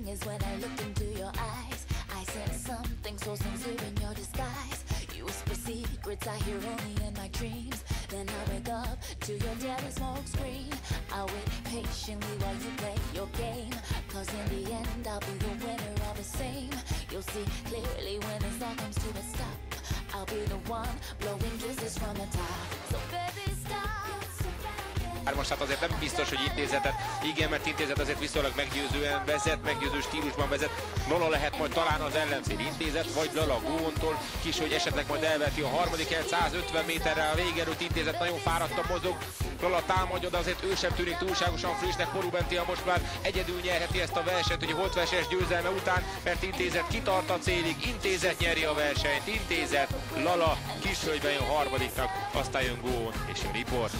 thing is when I look into your eyes, I sense something so sincere in your disguise. You whisper secrets I hear only in my dreams. Then I wake up to your deadly smoke screen. I'll wait patiently while you play your game, cause in the end I'll be the winner all the same. You'll see clearly when this all comes to a stop. I'll be the one blowing kisses from the top. So baby stop. Most hát azért nem biztos, hogy Intézetet, igen, mert Intézet azért viszonylag meggyőzően vezet, meggyőző stílusban vezet. Lala lehet majd talán az ellenszél, Intézet vagy Lala góvontól, kis, hogy esetleg majd elveti a harmadik el 150 méterrel a vége előtt. Intézet nagyon fáradtan mozog, Lala támadja, de azért ő sem tűnik túlságosan frissnek. Porubentia most már egyedül nyerheti ezt a versenyt, hogy a holtversenyes győzelme után, mert Intézet kitart a célig, Intézet nyeri a versenyt, Intézet, Lala, Kishölgyben jön harmadiknak, aztán jön Góvon és jön Riport.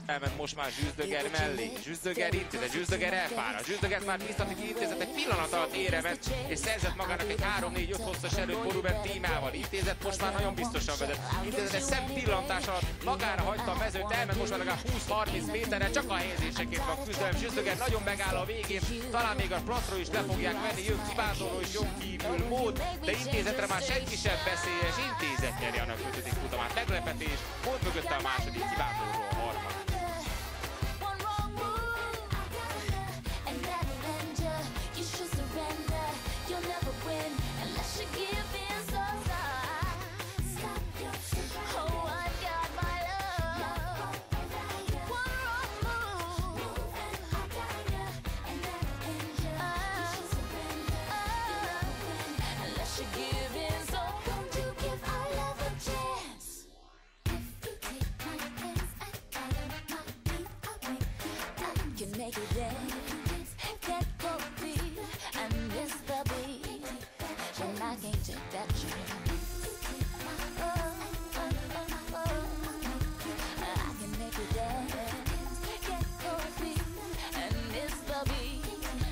Elment most már Zsűzdöger mellé, Zsűzdöger Intézet, Zsűzdöger elfárad, Zsűzdöger már biztatik Intézet egy pillanat alatt éremett, és szerzett magának egy 3-4-5 hosszas erőt Porubent tímával. Intézet most már nagyon biztosan vezet, Intézet egy szempillantás alatt magára hagyta a mezőt, elment most már legalább 20-30 méterre, csak a helyezésekért van küzdelem. Zsűzdöger nagyon megáll a végén, talán még a platról is le fogják venni, jön kibázoló és jön kívül mód, de Intézetre már senki sem beszélyes, Intézet nyeri annak 5. futamát, meglepetés, mód mögötte a második, kibázoló a harmadik. Make it dance, get coffee, and miss the beat, and I can't take that chance. I can make it dance, get coffee, and miss the beat,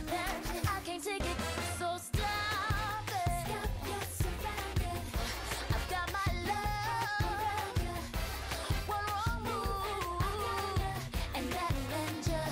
and I can't take it, so stop it. I've got my love, one wrong move, and that'll end ya.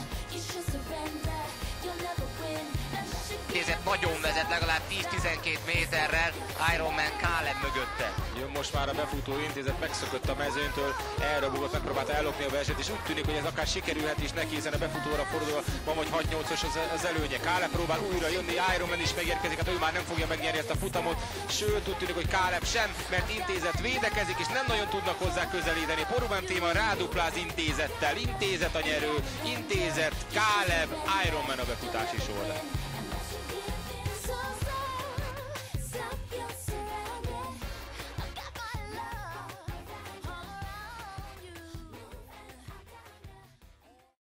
Intézet nagyon vezet, legalább 10-12 méterrel, Ironman Caleb mögötte. Jön most már a befutó, Intézet megszökött a mezőnytől, elrabogott, megpróbálta ellopni a versenyt, és úgy tűnik, hogy ez akár sikerülhet is neki, hiszen a befutóra fordulva van vagy 6-8-os az előnye. Caleb próbál újra jönni, Ironman is megérkezik, hát ő már nem fogja megnyerni ezt a futamot, sőt úgy tűnik, hogy Caleb sem, mert Intézet védekezik, és nem nagyon tudnak hozzá közelíteni. Porubentia rádupláz Intézettel, Intézet a nyerő, Intézet, Caleb, Ironman a befutási sorrend.